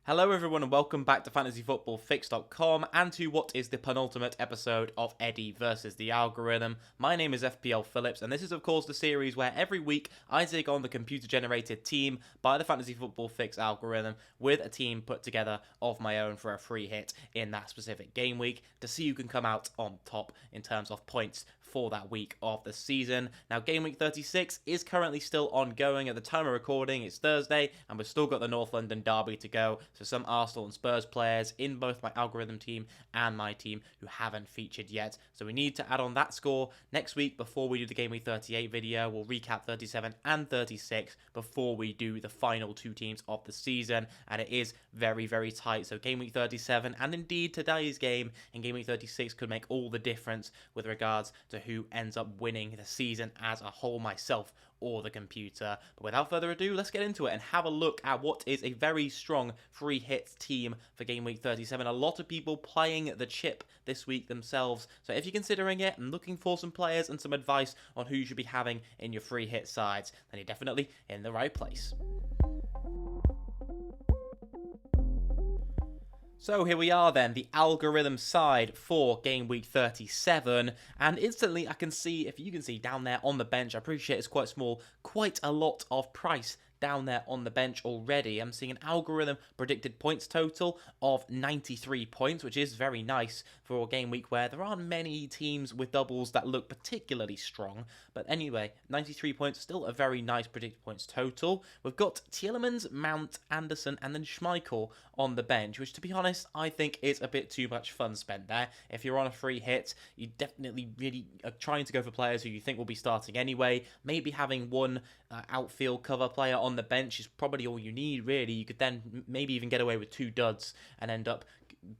Hello everyone and welcome back to FantasyFootballFix.com and to what is the penultimate episode of Eddie versus the Algorithm. My name is FPL Phillips and this is of course the series where every week I take on the computer generated team by the Fantasy Football Fix algorithm with a team put together of my own for a free hit in that specific game week to see who can come out on top in terms of points for that week of the season. Now game week 36 is currently still ongoing at the time of recording. It's Thursday and we've still got the North London derby to go. So some Arsenal and Spurs players in both my algorithm team and my team who haven't featured yet. So we need to add on that score next week before we do the Game Week 38 video. We'll recap 37 and 36 before we do the final two teams of the season. And it is very, very tight. So Game Week 37 and indeed today's game in Game Week 36 could make all the difference with regards to who ends up winning the season as a whole, myself or the computer. But without further ado, let's get into it and have a look at what is a very strong free hit team for Game Week 37. A lot of people playing the chip this week themselves. So if you're considering it and looking for some players and some advice on who you should be having in your free hit sides, then you're definitely in the right place. So here we are then, the algorithm side for Game Week 37, and instantly I can see, if you can see down there on the bench, I appreciate it's quite small, quite a lot of price down there on the bench already. I'm seeing an algorithm predicted points total of 93 points, which is very nice for a game week where there aren't many teams with doubles that look particularly strong. But anyway, 93 points, still a very nice predicted points total. We've got Tielemans, Mount, Anderson, and then Schmeichel on the bench, which to be honest, I think is a bit too much fun spent there. If you're on a free hit, you definitely really are trying to go for players who you think will be starting anyway. Maybe having one outfield cover player on the bench is probably all you need, really. You could then maybe even get away with two duds and end up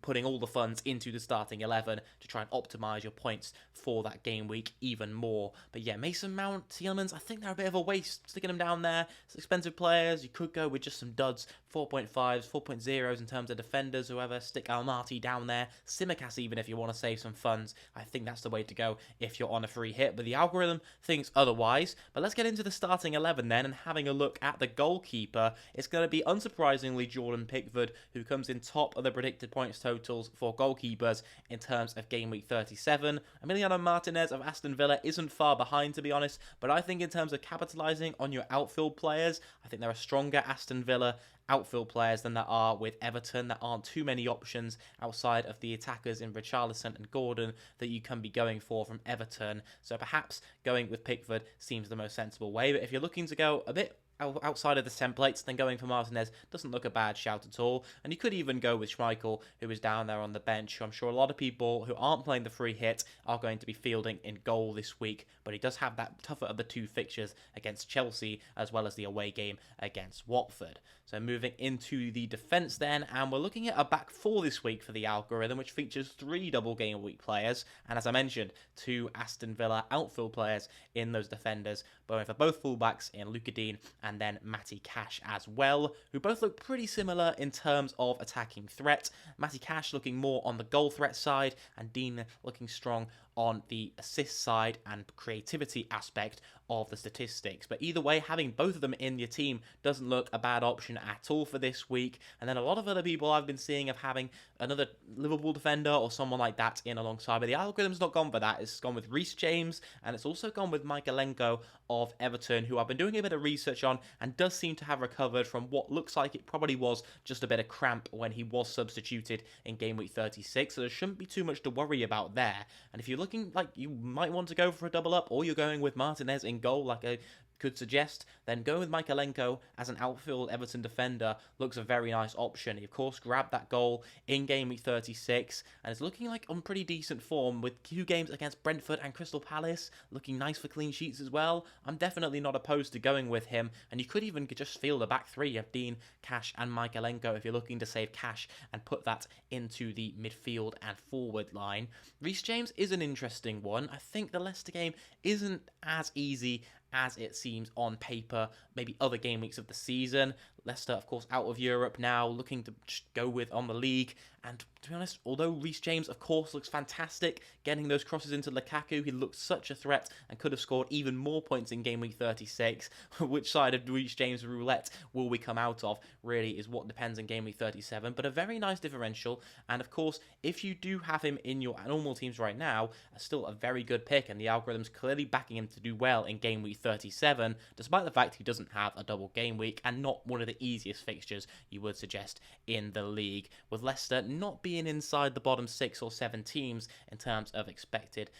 putting all the funds into the starting 11 to try and optimise your points for that game week even more. But yeah, Mason Mount, Tielemans, I think they're a bit of a waste sticking them down there. It's expensive players. You could go with just some duds, 4.5s, 4.0s in terms of defenders, whoever. Stick Almaty down there. Simicast even if you want to save some funds. I think that's the way to go if you're on a free hit. But the algorithm thinks otherwise. But let's get into the starting 11 then and having a look at the goalkeeper. It's going to be unsurprisingly Jordan Pickford who comes in top of the predicted points totals for goalkeepers in terms of Game Week 37. Emiliano Martinez of Aston Villa isn't far behind, to be honest, but I think in terms of capitalising on your outfield players, I think there are stronger Aston Villa outfield players than there are with Everton. There aren't too many options outside of the attackers in Richarlison and Gordon that you can be going for from Everton. So perhaps going with Pickford seems the most sensible way. But if you're looking to go a bit outside of the templates, then going for Martinez doesn't look a bad shout at all. And you could even go with Schmeichel, who is down there on the bench, who I'm sure a lot of people who aren't playing the free hit are going to be fielding in goal this week. But he does have that tougher of the two fixtures against Chelsea, as well as the away game against Watford. So moving into the defence then, and we're looking at a back four this week for the algorithm, which features 3 double game week players, and as I mentioned, 2 Aston Villa outfield players in those defenders, going for both fullbacks in Luca Dean and then Matty Cash as well, who both look pretty similar in terms of attacking threat. Matty Cash looking more on the goal threat side, and Dean looking strong on the assist side and creativity aspect of the statistics. But either way, having both of them in your team doesn't look a bad option at all for this week. And then a lot of other people I've been seeing of having another Liverpool defender or someone like that in alongside. But the algorithm's not gone for that. It's gone with Reece James, and it's also gone with Mykolenko of Everton, who I've been doing a bit of research on and does seem to have recovered from what looks like it probably was just a bit of cramp when he was substituted in Game Week 36. So there shouldn't be too much to worry about there. And if you're looking like you might want to go for a double up, or you're going with Martinez in goal like I could suggest, then going with Mykolenko as an outfield Everton defender looks a very nice option. He of course grabbed that goal in Game Week 36 and is looking like on pretty decent form with 2 games against Brentford and Crystal Palace, looking nice for clean sheets as well. I'm definitely not opposed to going with him, and you could even just field the back 3 of Dean, Cash and Mykolenko if you're looking to save cash and put that into the midfield and forward line. Reece James is an interesting one. I think the Leicester game isn't as easy as it seems on paper, maybe other game weeks of the season. Leicester, of course, out of Europe now, looking to just go with on the league. And to be honest, although Reece James, of course, looks fantastic, getting those crosses into Lukaku, he looks such a threat and could have scored even more points in game week 36. Which side of Reece James roulette will we come out of, really, is what depends on game week 37. But a very nice differential. And of course, if you do have him in your normal teams right now, still a very good pick. And the algorithm's clearly backing him to do well in game week 37, despite the fact he doesn't have a double game week and not one of the easiest fixtures you would suggest in the league. With Leicester not being inside the bottom 6 or 7 teams in terms of expected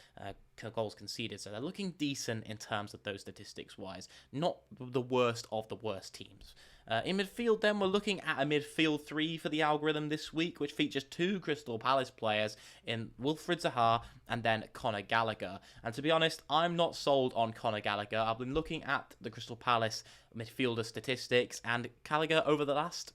goals conceded. So they're looking decent in terms of those statistics wise. Not the worst of the worst teams. In midfield, then, we're looking at a midfield 3 for the algorithm this week, which features 2 Crystal Palace players in Wilfried Zaha and then Conor Gallagher. And to be honest, I'm not sold on Conor Gallagher. I've been looking at the Crystal Palace midfielder statistics, and Gallagher over the last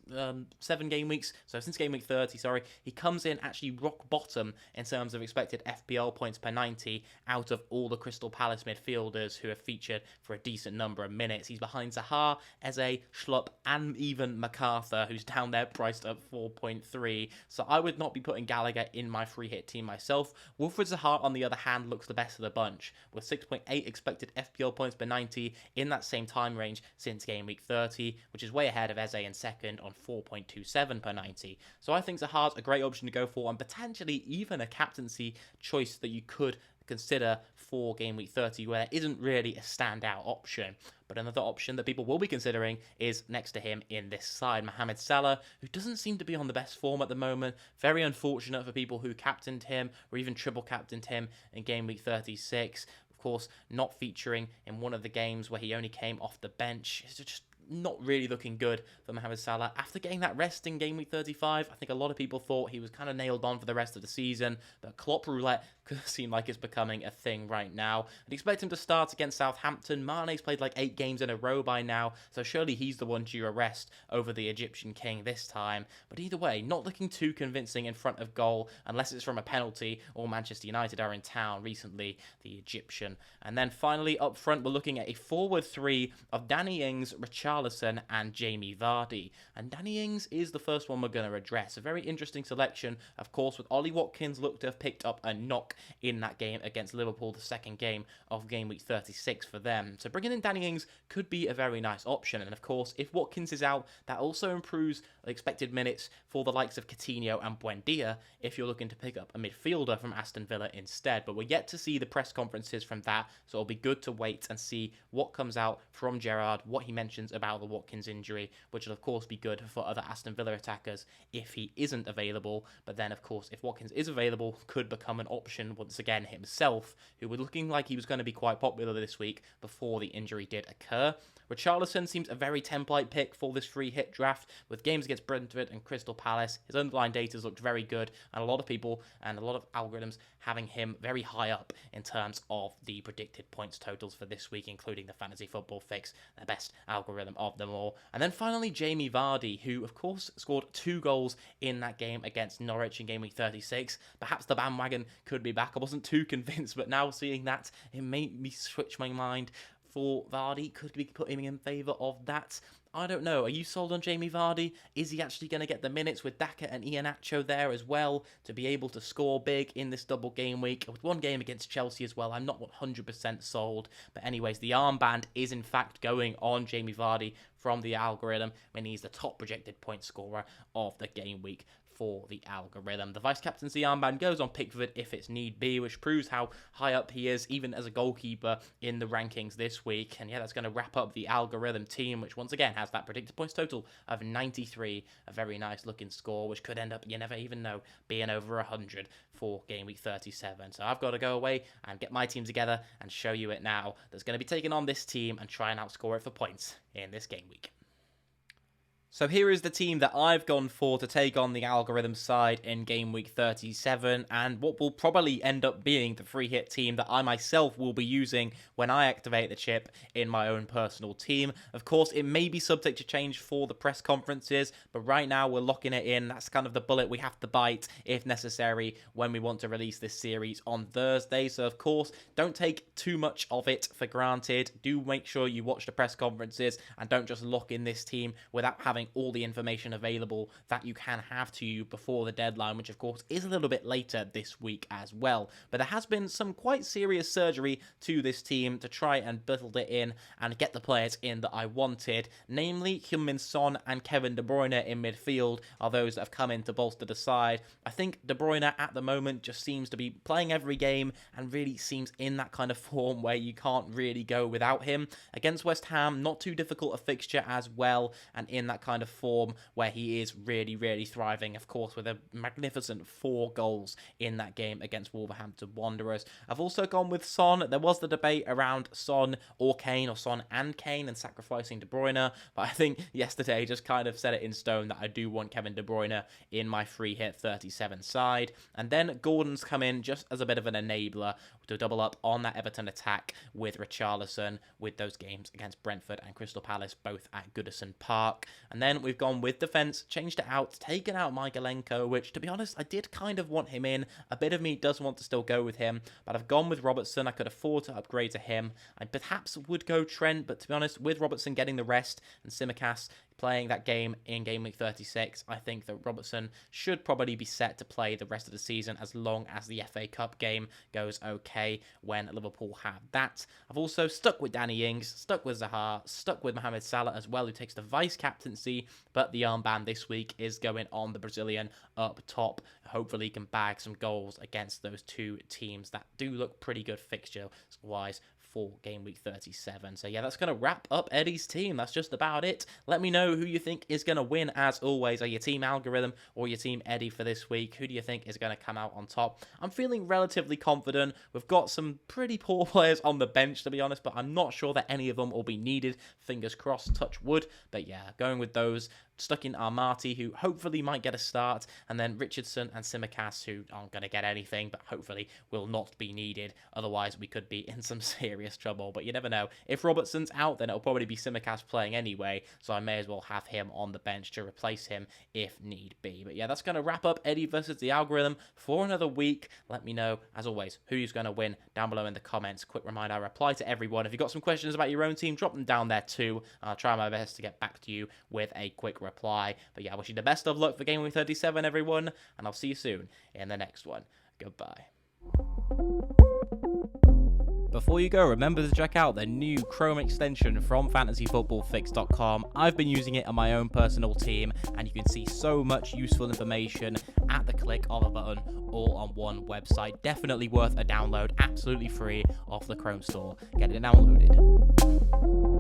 7 game weeks, so since game week 30, he comes in actually rock bottom in terms of expected FPL points per 90 out of all the Crystal Palace midfielders who have featured for a decent number of minutes. He's behind Zaha, Eze, Schlupp, and even MacArthur, who's down there priced at 4.3. So I would not be putting Gallagher in my free hit team myself. Wilfried Zaha, on the other hand, looks the best of the bunch, with 6.8 expected FPL points per 90 in that same time range since game week 30, which is way ahead of Eze in second on 4.27 per 90. So I think Zaha's a great option to go for, and potentially even a captaincy choice that you could consider for game week 30, where there isn't really a standout option. But another option that people will be considering is next to him in this side, Mohamed Salah, who doesn't seem to be on the best form at the moment. Very unfortunate for people who captained him or even triple captained him in game week 36. Of course, not featuring in one of the games where he only came off the bench. It's just not really looking good for Mohamed Salah. After getting that rest in game week 35, I think a lot of people thought he was kind of nailed on for the rest of the season, but Klopp roulette could seem like it's becoming a thing right now. I'd expect him to start against Southampton. Mane's played like 8 games in a row by now, so surely he's the one due a rest over the Egyptian king this time. But either way, not looking too convincing in front of goal, unless it's from a penalty or Manchester United are in town recently, the Egyptian. And then finally up front, we're looking at a forward 3 of Danny Ings, Richarlison, and Jamie Vardy. And Danny Ings is the first one we're going to address. A very interesting selection, of course, with Ollie Watkins looked to have picked up a knock in that game against Liverpool, the second game of game week 36 for them. So bringing in Danny Ings could be a very nice option. And of course, if Watkins is out, that also improves expected minutes for the likes of Coutinho and Buendia if you're looking to pick up a midfielder from Aston Villa instead. But we're yet to see the press conferences from that, so it'll be good to wait and see what comes out from Gerrard, what he mentions about the Watkins injury, which will of course be good for other Aston Villa attackers if he isn't available. But then of course, if Watkins is available, could become an option once again himself, who was looking like he was going to be quite popular this week before the injury did occur. Richarlison seems a very template pick for this free hit draft, with games against Brentford and Crystal Palace. His underlying data has looked very good, and a lot of people and a lot of algorithms having him very high up in terms of the predicted points totals for this week, including the Fantasy Football Fix, the best algorithm of them all. And then finally, Jamie Vardy, who of course scored 2 goals in that game against Norwich in game week 36. Perhaps the bandwagon could be back. I wasn't too convinced, but now seeing that, it made me switch my mind for Vardy. Could be putting him in favour of that. I don't know. Are you sold on Jamie Vardy? Is he actually going to get the minutes with Daka and Iheanacho there as well to be able to score big in this double game week? With one game against Chelsea as well, I'm not 100% sold. But anyways, the armband is in fact going on Jamie Vardy from the algorithm when he's the top projected point scorer of the game week for the algorithm. The vice-captaincy armband goes on Pickford if it's need be, which proves how high up he is, even as a goalkeeper in the rankings this week. And yeah, that's going to wrap up the algorithm team, which once again has that predicted points total of 93, a very nice looking score, which could end up, you never even know, being over 100 for game week 37. So I've got to go away and get my team together and show you it now. That's going to be taking on this team and try and outscore it for points in this game week. So here is the team that I've gone for to take on the algorithm side in game week 37, and what will probably end up being the free hit team that I myself will be using when I activate the chip in my own personal team. Of course, it may be subject to change for the press conferences, but right now we're locking it in. That's kind of the bullet we have to bite, if necessary, when we want to release this series on Thursday. So of course, don't take too much of it for granted. Do make sure you watch the press conferences and don't just lock in this team without having having all the information available that you can have to you before the deadline, which of course is a little bit later this week as well. But there has been some quite serious surgery to this team to try and build it in and get the players in that I wanted, namely Heung-min Son and Kevin De Bruyne in midfield are those that have come in to bolster the side. I think De Bruyne at the moment just seems to be playing every game and really seems in that kind of form where you can't really go without him. Against West Ham, not too difficult a fixture as well, and in that kind of form where he is really, really thriving, of course, with a magnificent 4 goals in that game against Wolverhampton Wanderers. I've also gone with Son. There was the debate around Son or Kane, or Son and Kane, and sacrificing De Bruyne, but I think yesterday just kind of set it in stone that I do want Kevin De Bruyne in my free hit 37 side. And then Gordon's come in just as a bit of an enabler to double up on that Everton attack with Richarlison, with those games against Brentford and Crystal Palace both at Goodison Park. And then we've gone with defence, changed it out, taken out Mykolenko, which to be honest I did kind of want him in. A bit of me does want to still go with him, but I've gone with Robertson. I could afford to upgrade to him. I perhaps would go Trent, but to be honest, with Robertson getting the rest and Tsimikas playing that game in game week 36, I think that Robertson should probably be set to play the rest of the season as long as the FA Cup game goes okay when Liverpool have that. I've also stuck with Danny Ings, stuck with Zaha, stuck with Mohamed Salah as well, who takes the vice-captaincy, but the armband this week is going on the Brazilian up top. Hopefully he can bag some goals against those two teams that do look pretty good fixture-wise for game week 37. So yeah, that's going to wrap up Eddie's team. That's just about it. Let me know who you think is going to win as always. Are your team algorithm or your team Eddie for this week? Who do you think is going to come out on top? I'm feeling relatively confident. We've got some pretty poor players on the bench, to be honest, but I'm not sure that any of them will be needed. Fingers crossed, touch wood. But yeah, going with those. Stuck in Armati, who hopefully might get a start, and then Richardson and Tsimikas, who aren't going to get anything, but hopefully will not be needed. Otherwise, we could be in some serious trouble, but you never know. If Robertson's out, then it'll probably be Tsimikas playing anyway, so I may as well have him on the bench to replace him if need be. But yeah, that's going to wrap up Eddie versus the algorithm for another week. Let me know, as always, who's going to win down below in the comments. Quick reminder, I reply to everyone. If you've got some questions about your own team, drop them down there too. I'll try my best to get back to you with a quick reply. But yeah, I wish you the best of luck for game week 37, everyone, and I'll see you soon in the next one. Goodbye. Before you go, remember to check out the new Chrome extension from fantasyfootballfix.com. I've been using it on my own personal team, and you can see so much useful information at the click of a button, all on one website. Definitely worth a download, absolutely free off the Chrome store. Get it downloaded.